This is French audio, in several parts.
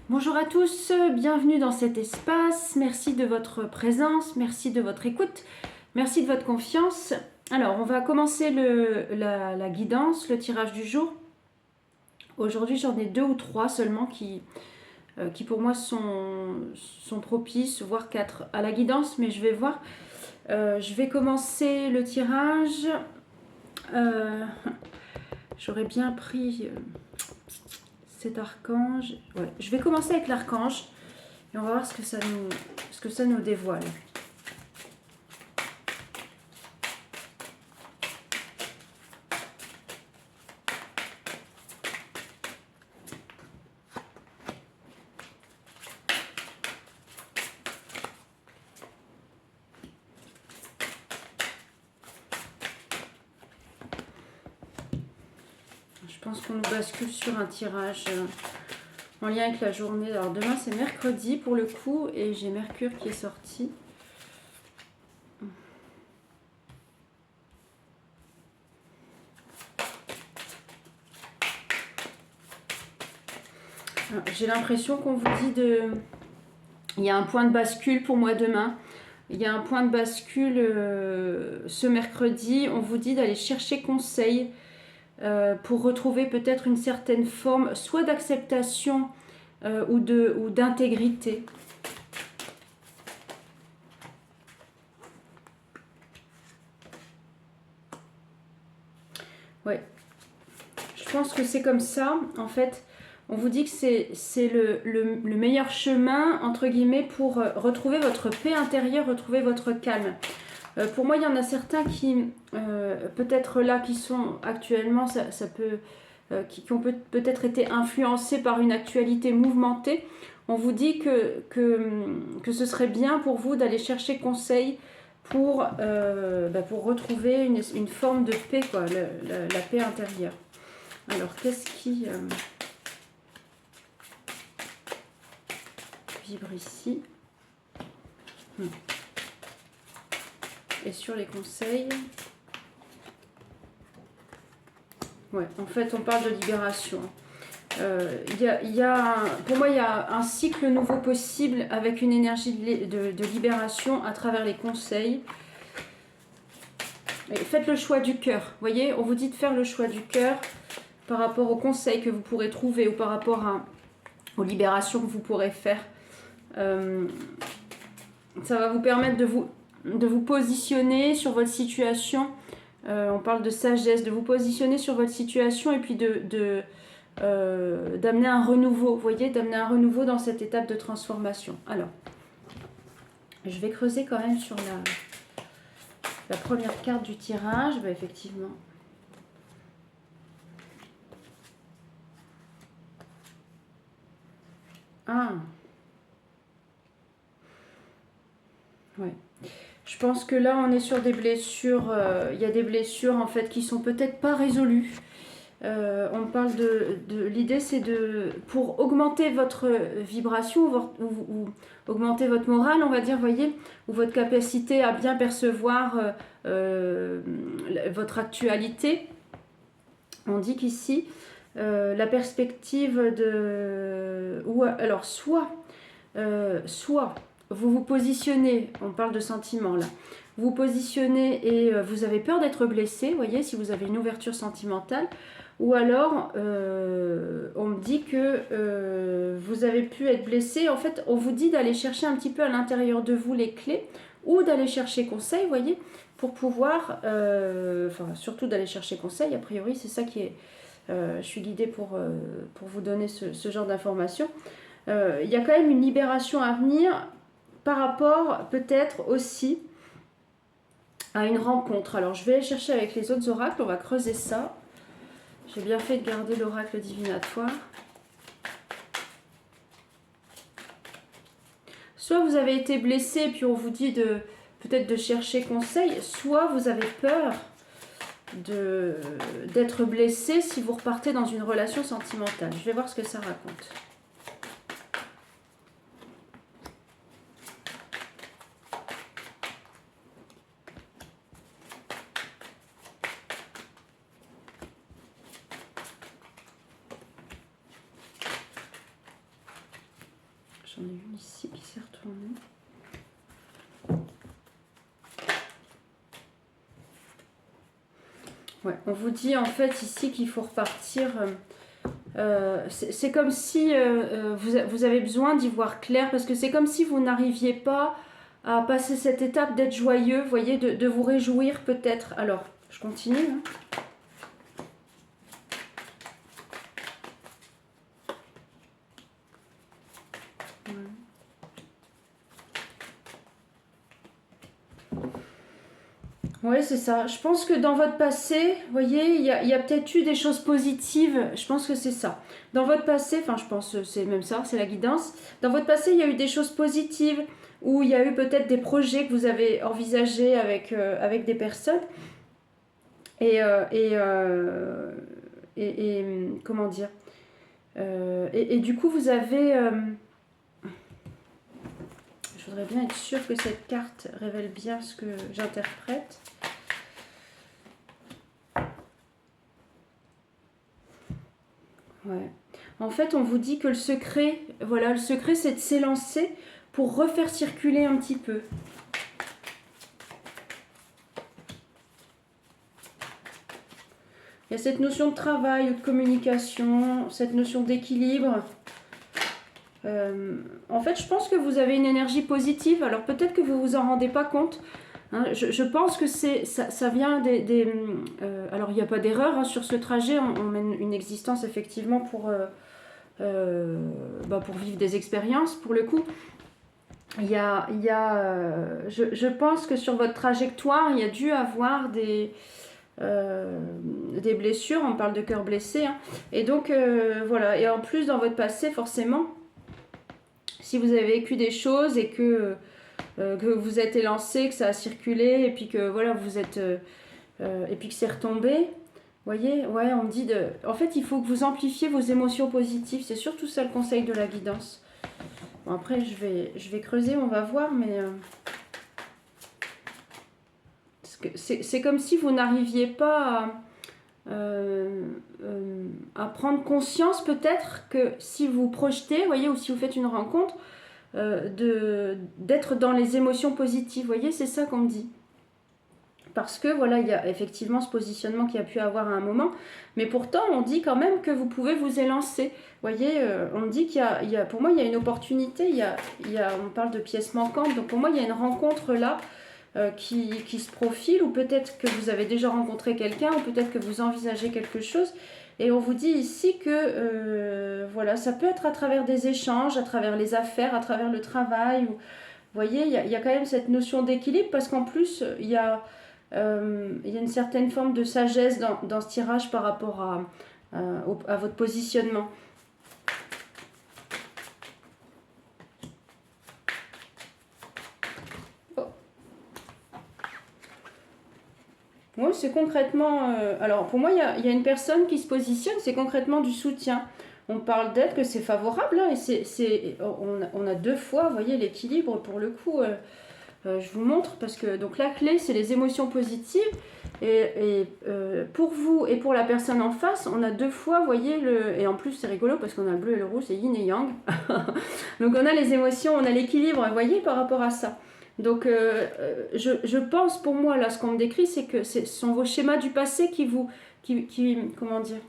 Bonjour à tous, bienvenue dans cet espace. Merci de votre présence, merci de votre écoute, merci de votre confiance. Alors, on va commencer la guidance, le tirage du jour. Aujourd'hui, j'en ai 2 ou 3 seulement qui pour moi sont propices, voire 4 à la guidance, mais je vais voir. Je vais commencer le tirage. J'aurais bien pris cet archange. Ouais, je vais commencer avec l'archange et on va voir ce que ça nous dévoile. Je pense qu'on nous bascule sur un tirage en lien avec la journée. Alors demain c'est mercredi pour le coup et j'ai Mercure qui est sorti. J'ai l'impression qu'on vous dit il y a un point de bascule pour moi demain. Il y a un point de bascule ce mercredi. On vous dit d'aller chercher conseil pour retrouver peut-être une certaine forme soit d'acceptation ou d'intégrité. Ouais, je pense que c'est comme ça. En fait, on vous dit que c'est le meilleur chemin, entre guillemets, pour retrouver votre paix intérieure, retrouver votre calme. Pour moi, il y en a certains qui, peut-être là, qui sont actuellement, ça peut, qui ont peut-être été influencés par une actualité mouvementée. On vous dit que ce serait bien pour vous d'aller chercher conseil pour retrouver une forme de paix, quoi, la paix intérieure. Alors, qu'est-ce qui vibre ici Et sur les conseils, ouais, en fait, on parle de libération. Pour moi, il y a un cycle nouveau possible avec une énergie de libération à travers les conseils. Et faites le choix du cœur. Vous voyez, on vous dit de faire le choix du cœur par rapport aux conseils que vous pourrez trouver ou par rapport aux libérations que vous pourrez faire. Ça va vous permettre de vous positionner sur votre situation. On parle de sagesse, de vous positionner sur votre situation et puis d'amener un renouveau, vous voyez, d'amener un renouveau dans cette étape de transformation. Alors, je vais creuser quand même sur la première carte du tirage. Bah, effectivement. Ah. Ouais. Je pense que là, on est sur des blessures. Il y a des blessures en fait qui sont peut-être pas résolues. On parle l'idée, c'est pour augmenter votre vibration ou augmenter votre morale, on va dire, voyez, ou votre capacité à bien percevoir votre actualité. On dit qu'ici, la perspective alors soit vous vous positionnez, on parle de sentiments là, vous vous positionnez et vous avez peur d'être blessé, vous voyez, si vous avez une ouverture sentimentale, ou alors on me dit que vous avez pu être blessé. En fait, on vous dit d'aller chercher un petit peu à l'intérieur de vous les clés, ou d'aller chercher conseil, vous voyez, pour pouvoir, surtout d'aller chercher conseil, a priori c'est ça qui est, je suis guidée pour vous donner ce genre d'informations. Il y a quand même une libération à venir par rapport peut-être aussi à une rencontre. Alors je vais aller chercher avec les autres oracles, on va creuser ça. J'ai bien fait de garder l'oracle divinatoire. Soit vous avez été blessé puis on vous dit peut-être de chercher conseil, soit vous avez peur d'être blessé si vous repartez dans une relation sentimentale. Je vais voir ce que ça raconte. J'en ai une ici qui s'est retournée. Ouais, on vous dit en fait ici qu'il faut repartir. C'est comme si vous avez besoin d'y voir clair, parce que c'est comme si vous n'arriviez pas à passer cette étape d'être joyeux, vous voyez, de vous réjouir peut-être. Alors, je continue. Hein. Oui, c'est ça. Je pense que dans votre passé, vous voyez, il y a peut-être eu des choses positives. Je pense que c'est ça. Dans votre passé, enfin je pense que c'est même ça, c'est la guidance. Dans votre passé, il y a eu des choses positives, où il y a eu peut-être des projets que vous avez envisagés avec des personnes. Et, comment dire et du coup, vous avez... je voudrais bien être sûre que cette carte révèle bien ce que j'interprète. Ouais. En fait, on vous dit que le secret, voilà, le secret, c'est de s'élancer pour refaire circuler un petit peu. Il y a cette notion de travail ou de communication, cette notion d'équilibre. En fait, je pense que vous avez une énergie positive. Alors peut-être que vous vous en rendez pas compte. Hein, je pense que ça vient alors il n'y a pas d'erreur hein, sur ce trajet. On mène une existence effectivement pour vivre des expériences. Pour le coup, je pense que sur votre trajectoire, il y a dû avoir des blessures. On parle de cœur blessé. Hein, et donc voilà. Et en plus dans votre passé, forcément. Si vous avez vécu des choses et que vous êtes élancé, que ça a circulé et puis que voilà vous êtes et puis que c'est retombé, vous voyez, ouais, on me dit de. En fait, il faut que vous amplifiez vos émotions positives. C'est surtout ça le conseil de la guidance. Bon, après, je vais creuser, on va voir, mais c'est comme si vous n'arriviez pas à prendre conscience peut-être que si vous projetez, vous voyez, ou si vous faites une rencontre, d'être dans les émotions positives, vous voyez, c'est ça qu'on me dit. Parce que voilà, il y a effectivement ce positionnement qu'il y a pu avoir à un moment, mais pourtant on dit quand même que vous pouvez vous élancer. Vous voyez, on me dit pour moi il y a une opportunité, on parle de pièces manquantes, donc pour moi il y a une rencontre là qui se profile, ou peut-être que vous avez déjà rencontré quelqu'un, ou peut-être que vous envisagez quelque chose. Et on vous dit ici que voilà, ça peut être à travers des échanges, à travers les affaires, à travers le travail. Vous voyez, il y a quand même cette notion d'équilibre, parce qu'en plus, il y a une certaine forme de sagesse dans ce tirage par rapport à votre positionnement. Oui, c'est concrètement... alors, pour moi, il y a une personne qui se positionne, c'est concrètement du soutien. On parle d'aide, que c'est favorable, hein, et on a deux fois, vous voyez, l'équilibre, pour le coup, je vous montre, parce que donc la clé, c'est les émotions positives, et pour vous et pour la personne en face, on a deux fois, vous voyez, et en plus, c'est rigolo, parce qu'on a le bleu et le rouge, c'est yin et yang. Donc, on a les émotions, on a l'équilibre, vous voyez, par rapport à ça. Donc, je pense, pour moi, là, ce qu'on me décrit, c'est que ce sont vos schémas du passé comment dire,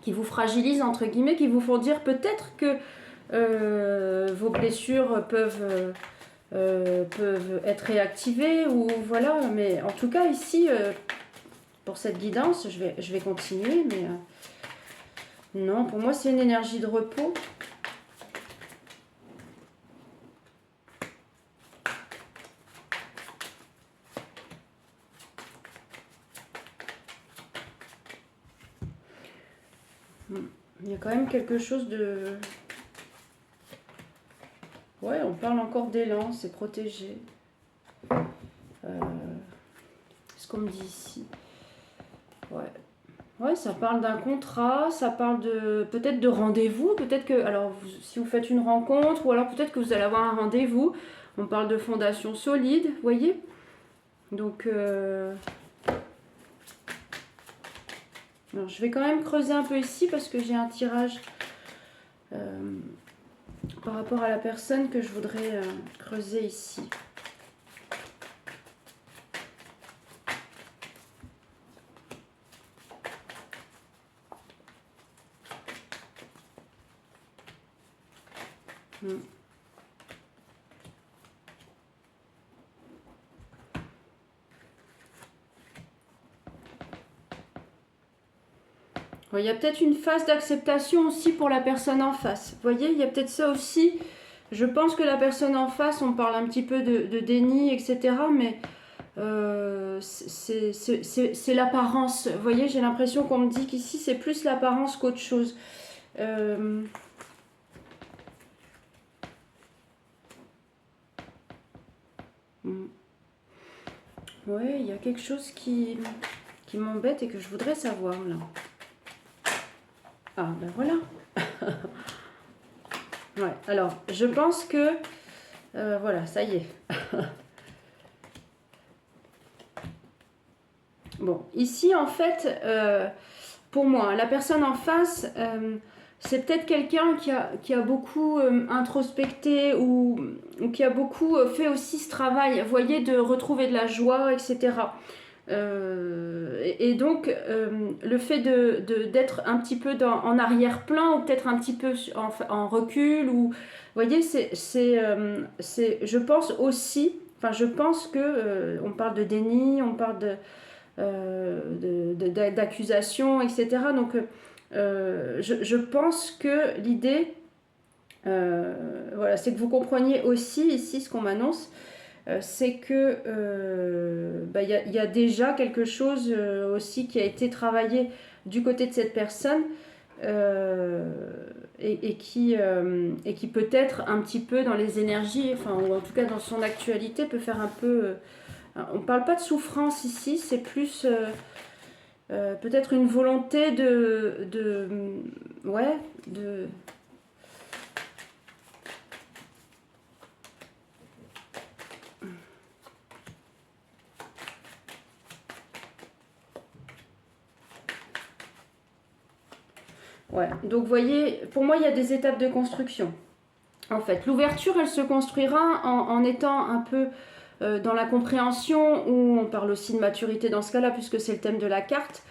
qui vous fragilisent, entre guillemets, qui vous font dire peut-être que vos blessures peuvent être réactivées, ou voilà. Mais en tout cas, ici, pour cette guidance, je vais continuer, mais non, pour moi, c'est une énergie de repos. Il y a quand même quelque chose de... Ouais, on parle encore d'élan, c'est protégé. Ce qu'on me dit ici. Ouais. Ouais, ça parle d'un contrat, ça parle peut-être de rendez-vous, peut-être que... Alors, si vous faites une rencontre, ou alors peut-être que vous allez avoir un rendez-vous. On parle de fondation solide, vous voyez. Donc... Alors, je vais quand même creuser un peu ici, parce que j'ai un tirage par rapport à la personne que je voudrais creuser ici. Il y a peut-être une phase d'acceptation aussi pour la personne en face. Vous voyez, il y a peut-être ça aussi. Je pense que la personne en face, on parle un petit peu de déni, etc. Mais c'est l'apparence. Vous voyez, j'ai l'impression qu'on me dit qu'ici, c'est plus l'apparence qu'autre chose. Ouais, il y a quelque chose qui m'embête et que je voudrais savoir, là. Ah, ben voilà. Ouais, alors, je pense que... voilà, ça y est. Bon, ici, en fait, pour moi, la personne en face, c'est peut-être quelqu'un qui a beaucoup introspecté ou qui a beaucoup fait aussi ce travail, vous voyez, de retrouver de la joie, etc. Et donc, le fait d'être un petit peu en arrière-plan ou peut-être un petit peu en recul, ou, vous voyez, je pense aussi, enfin, je pense que on parle de déni, on parle d'accusation, etc. Donc, je pense que l'idée, voilà, c'est que vous compreniez aussi ici ce qu'on m'annonce. C'est que y a déjà quelque chose aussi qui a été travaillé du côté de cette personne et qui peut-être un petit peu dans les énergies, enfin, ou en tout cas dans son actualité, peut faire un peu... on ne parle pas de souffrance ici, c'est plus peut-être une volonté ouais, de... Ouais, donc vous voyez, pour moi, il y a des étapes de construction. En fait, l'ouverture, elle se construira en étant un peu dans la compréhension, où on parle aussi de maturité dans ce cas-là, puisque c'est le thème de la carte,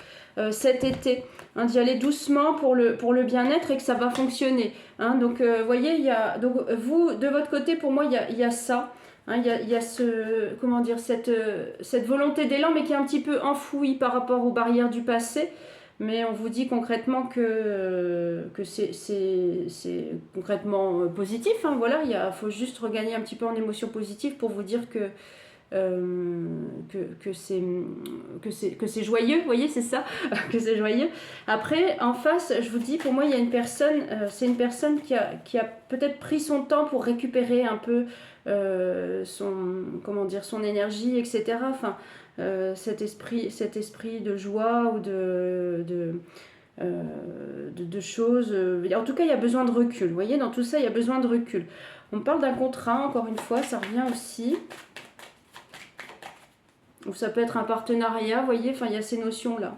cet été. Hein, d'y aller doucement pour le bien-être et que ça va fonctionner. Hein, donc, vous voyez, donc, vous, de votre côté, pour moi, il y a ça. Hein, il y a comment dire, cette volonté d'élan, mais qui est un petit peu enfouie par rapport aux barrières du passé. Mais on vous dit concrètement que c'est concrètement positif. Hein, voilà, faut juste regagner un petit peu en émotion positive pour vous dire que c'est joyeux, vous voyez, c'est ça, que c'est joyeux. Après, en face, je vous dis, pour moi, il y a une personne, c'est une personne qui a peut-être pris son temps pour récupérer un peu comment dire, son énergie, etc. Enfin, cet esprit de joie ou de choses. En tout cas, il y a besoin de recul. Vous voyez, dans tout ça, il y a besoin de recul. On parle d'un contrat, encore une fois, ça revient aussi. Ou ça peut être un partenariat, vous voyez, enfin, il y a ces notions-là.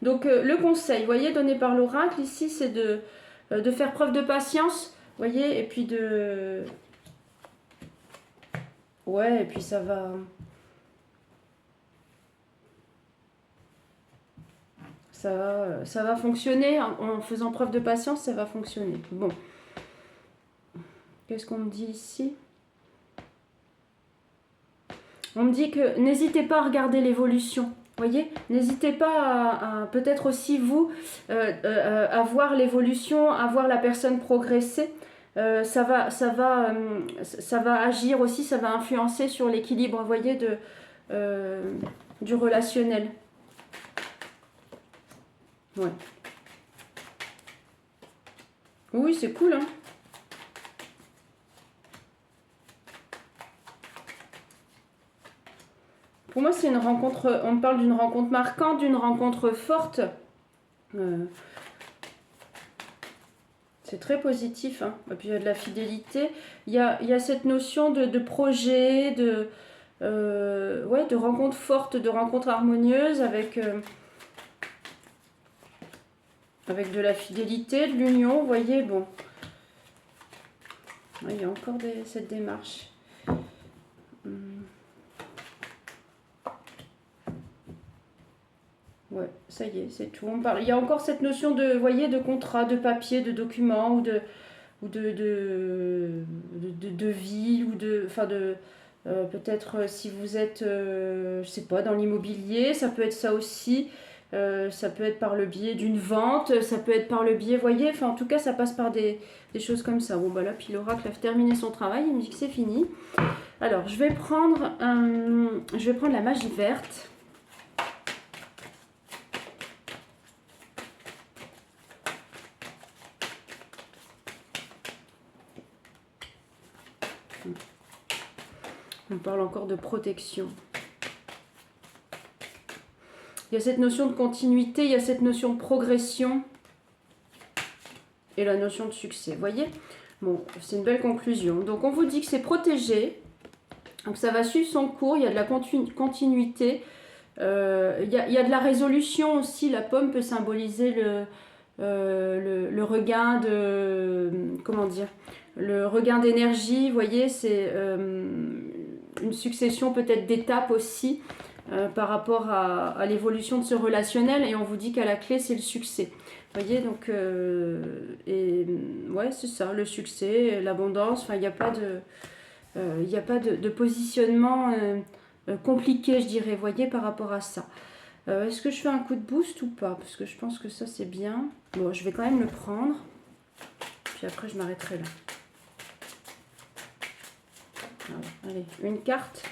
Donc, le conseil, vous voyez, donné par l'oracle, ici, c'est de faire preuve de patience, vous voyez, et puis de... Ouais, et puis ça va... Ça va fonctionner, en faisant preuve de patience, ça va fonctionner. Bon. Qu'est-ce qu'on me dit ici ? On me dit que n'hésitez pas à regarder l'évolution. Voyez, n'hésitez pas à peut-être aussi vous à voir l'évolution, à voir la personne progresser. Ça va agir aussi, ça va influencer sur l'équilibre, voyez, du relationnel. Ouais. Oui, c'est cool, hein. Pour moi, c'est une rencontre, on parle d'une rencontre marquante, d'une rencontre forte. C'est très positif, hein. Et puis il y a de la fidélité. Il y a cette notion de projet, ouais, de rencontre forte, de rencontre harmonieuse avec de la fidélité, de l'union, vous voyez, bon. Il y a encore cette démarche. Ouais, ça y est, c'est tout. On parle. Il y a encore cette notion de, voyez, de contrat, de papier, de document ou de vie ou de, enfin de, peut-être si vous êtes, je sais pas, dans l'immobilier, ça peut être ça aussi. Ça peut être par le biais d'une vente, ça peut être par le biais, voyez, enfin en tout cas ça passe par des choses comme ça. Bon bah là, puis l'oracle a terminé son travail, il me dit que c'est fini. Alors je vais prendre la magie verte. On parle encore de protection. Il y a cette notion de continuité, il y a cette notion de progression et la notion de succès. Vous voyez? Bon, c'est une belle conclusion. Donc on vous dit que c'est protégé. Donc ça va suivre son cours, il y a de la continuité. Il y a de la résolution aussi. La pomme peut symboliser le regain de... Comment dire? Le regain d'énergie, vous voyez, c'est une succession peut-être d'étapes aussi par rapport à l'évolution de ce relationnel, et on vous dit qu'à la clé c'est le succès. Vous voyez, donc ouais, c'est ça, le succès, l'abondance. Enfin, il n'y a pas de positionnement compliqué, je dirais, voyez, par rapport à ça. Est-ce que je fais un coup de boost ou pas? Parce que je pense que ça c'est bien. Bon, je vais quand même le prendre, puis après je m'arrêterai là. Allez, une carte.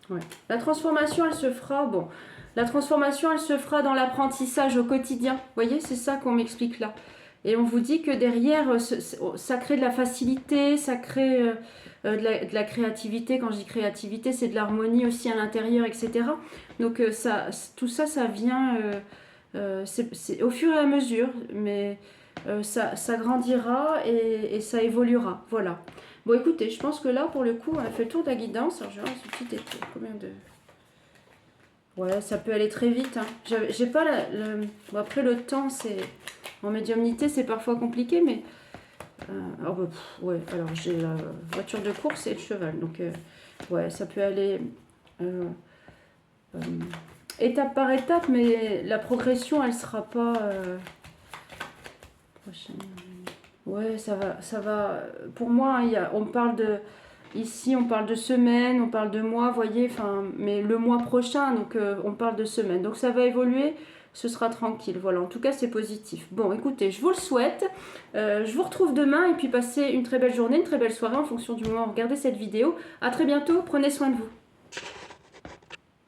Ouais. La transformation, elle se fera, bon, la transformation, elle se fera dans l'apprentissage au quotidien. Vous voyez, c'est ça qu'on m'explique là. Et on vous dit que derrière, ça crée de la facilité, ça crée de la créativité. Quand je dis créativité, c'est de l'harmonie aussi à l'intérieur, etc. Donc tout ça, ça vient c'est au fur et à mesure, mais ça grandira et ça évoluera. Voilà. Bon, écoutez, je pense que là, pour le coup, on a fait le tour de la guidance. Alors, je vais voir ce petit été. Combien de... Ouais, ça peut aller très vite. Hein. J'ai pas Bon, après, le temps, c'est... En médiumnité, c'est parfois compliqué, mais... Alors, bah, ouais, alors j'ai la voiture de course et le cheval. Donc, ouais, ça peut aller étape par étape, mais la progression, elle sera pas... Prochaine... Ouais, ça va. Pour moi, on parle de... Ici, on parle de semaine, on parle de mois, voyez, enfin, mais le mois prochain, donc on parle de semaine. Donc ça va évoluer, ce sera tranquille. Voilà, en tout cas, c'est positif. Bon, écoutez, je vous le souhaite. Je vous retrouve demain et puis passez une très belle journée, une très belle soirée en fonction du moment où vous regardez cette vidéo. À très bientôt, prenez soin de vous.